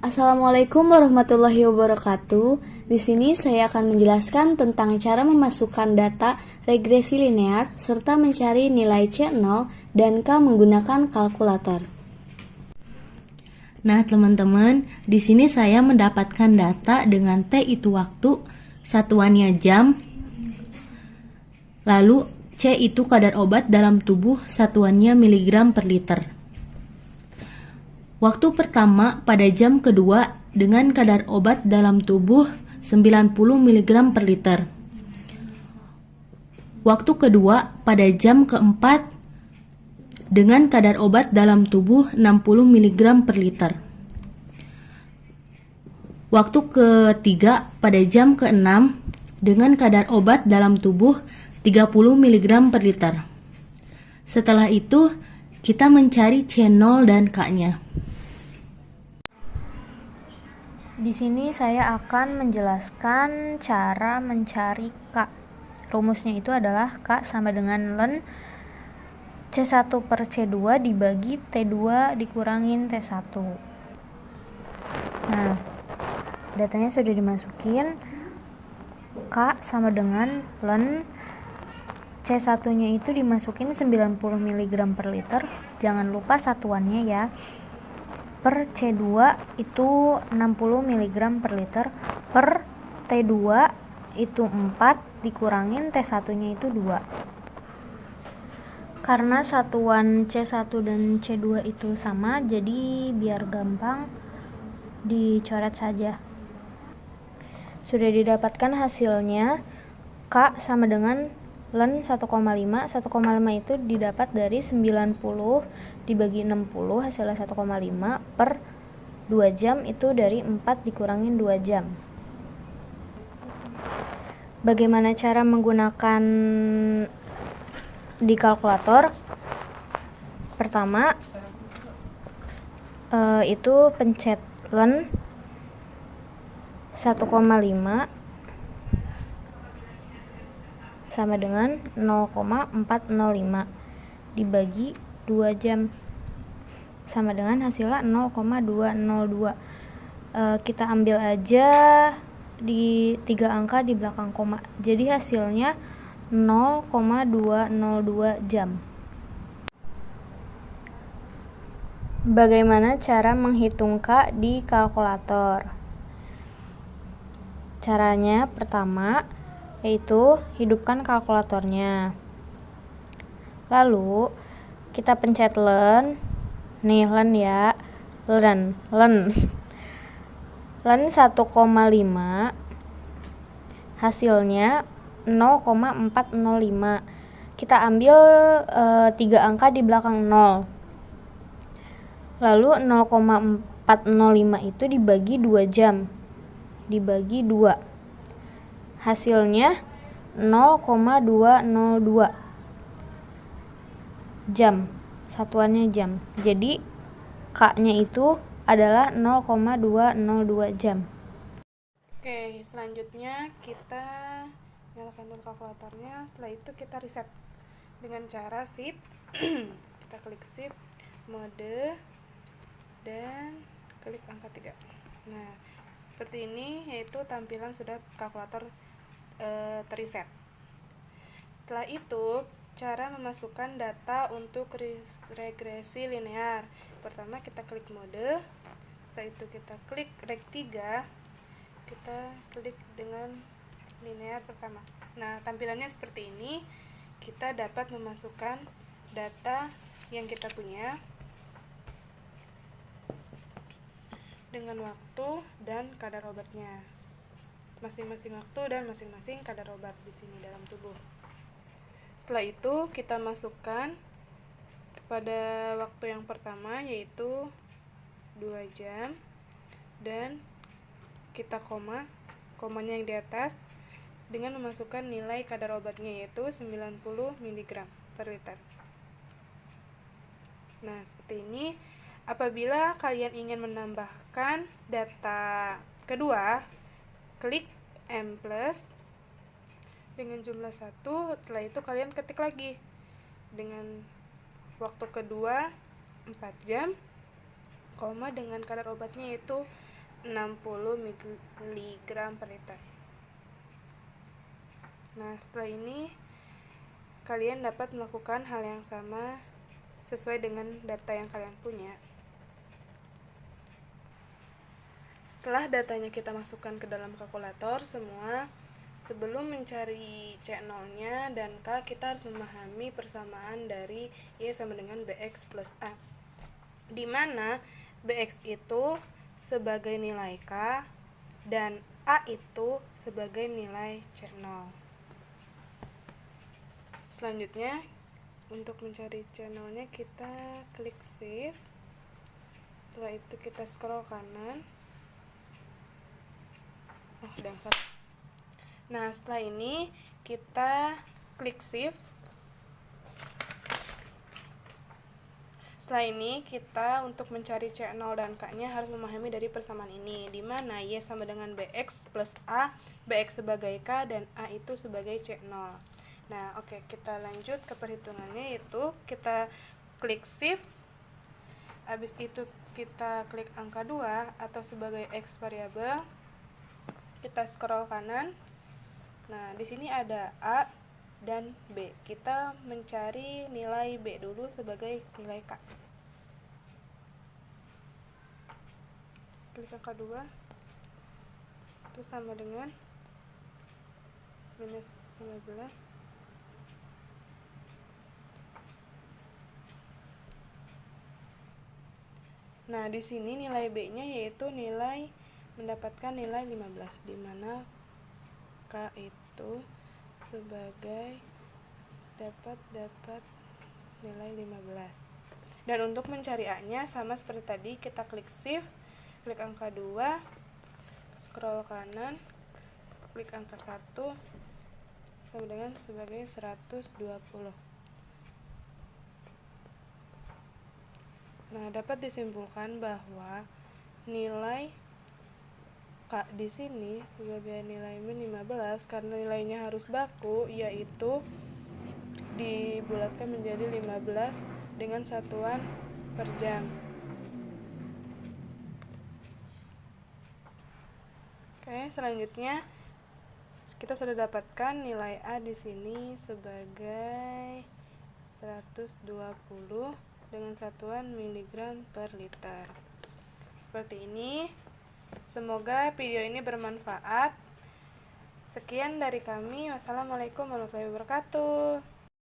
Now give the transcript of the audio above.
Assalamualaikum warahmatullahi wabarakatuh. Di sini saya akan menjelaskan tentang cara memasukkan data regresi linear serta mencari nilai C0 dan K menggunakan kalkulator. Nah, teman-teman, di sini saya mendapatkan data dengan T itu waktu, satuannya jam, lalu C itu kadar obat dalam tubuh, satuannya miligram per liter. Waktu pertama pada jam kedua dengan kadar obat dalam tubuh 90 mg per liter. Waktu kedua pada jam keempat dengan kadar obat dalam tubuh 60 mg per liter. Waktu ketiga pada jam ke-6 dengan kadar obat dalam tubuh 30 mg per liter. Setelah itu, kita mencari C0 dan K-nya. Di sini saya akan menjelaskan cara mencari K. Rumusnya itu adalah K sama dengan ln C1 per C2 dibagi T2 dikurangin T1. Nah, datanya sudah dimasukin. K sama dengan ln C1 nya itu dimasukin 90 mg per liter. Jangan lupa satuannya ya. Per C2 itu 60 mg per liter, per T2 itu 4 dikurangin T1 nya itu 2. Karena satuan C1 dan C2 itu sama, jadi biar gampang dicoret saja. Sudah didapatkan hasilnya. K sama dengan ln 1,5. 1,5 itu didapat dari 90 dibagi 60, hasilnya 1,5 per 2 jam itu dari 4 dikurangin 2 jam. Bagaimana cara menggunakan di kalkulator? Pertama, itu pencet ln 1,5 sama dengan 0,405 dibagi 2 jam sama dengan hasilnya 0,202. Kita ambil aja di 3 angka di belakang koma, jadi hasilnya 0,202 jam. Bagaimana cara menghitung K di kalkulator? Caranya pertama yaitu hidupkan kalkulatornya. Lalu kita pencet ln. Nih ln ya. Ln 1,5 hasilnya 0,405. Kita ambil 3 angka di belakang 0. Lalu 0,405 itu dibagi 2 jam. Dibagi 2. Hasilnya 0,202 jam. Satuannya jam. Jadi K-nya itu adalah 0,202 jam. Oke, selanjutnya kita nyalakan dulu kalkulatornya. Setelah itu kita reset dengan cara shift. Kita klik shift, mode, dan klik angka 3. Nah, seperti ini yaitu tampilan sudah kalkulator terreset. Setelah itu, cara memasukkan data untuk regresi linear. Pertama kita klik mode, setelah itu kita klik reg 3, kita klik dengan linear pertama. Nah, tampilannya seperti ini. Kita dapat memasukkan data yang kita punya dengan waktu dan kadar obatnya. Masing-masing waktu dan masing-masing kadar obat di sini dalam tubuh. Setelah itu kita masukkan pada waktu yang pertama yaitu 2 jam dan kita komanya yang di atas dengan memasukkan nilai kadar obatnya yaitu 90 mg per liter. Nah, seperti ini. Apabila kalian ingin menambahkan data kedua, klik M+ dengan jumlah 1, setelah itu kalian ketik lagi dengan waktu kedua 4 jam, dengan kadar obatnya yaitu 60 mg per liter. Nah, setelah ini kalian dapat melakukan hal yang sama sesuai dengan data yang kalian punya. Setelah datanya kita masukkan ke dalam kalkulator semua, sebelum mencari C0-nya dan K, kita harus memahami persamaan dari Y sama dengan BX plus A, di mana BX itu sebagai nilai K dan A itu sebagai nilai C0. Selanjutnya, untuk mencari C0-nya kita klik shift. Setelah itu kita scroll kanan. Nah, setelah ini kita klik shift. Setelah ini kita untuk mencari C0 dan K-nya harus memahami dari persamaan ini, di mana Y sama dengan BX plus A, BX sebagai K dan A itu sebagai C0. Nah, oke, kita lanjut ke perhitungannya, yaitu kita klik shift. Habis itu kita klik angka 2 atau sebagai X variabel. Kita scroll kanan. Nah, di sini ada A dan B. Kita mencari nilai B dulu sebagai nilai K. Klik angka 2. Terus sama dengan minus 15. Nah, di sini nilai B-nya yaitu mendapatkan nilai 15, di mana K itu sebagai dapat nilai 15. Dan untuk mencari A-nya sama seperti tadi, kita klik shift, klik angka 2, scroll kanan, klik angka 1 sama dengan sebagai 120. Nah, dapat disimpulkan bahwa nilai K di sini sebagai nilai min 15 karena nilainya harus baku, yaitu dibulatkan menjadi 15 dengan satuan per jam. Oke, selanjutnya kita sudah dapatkan nilai A di sini sebagai 120 dengan satuan miligram per liter. Seperti ini. Semoga video ini bermanfaat. Sekian dari kami. Wassalamualaikum warahmatullahi wabarakatuh.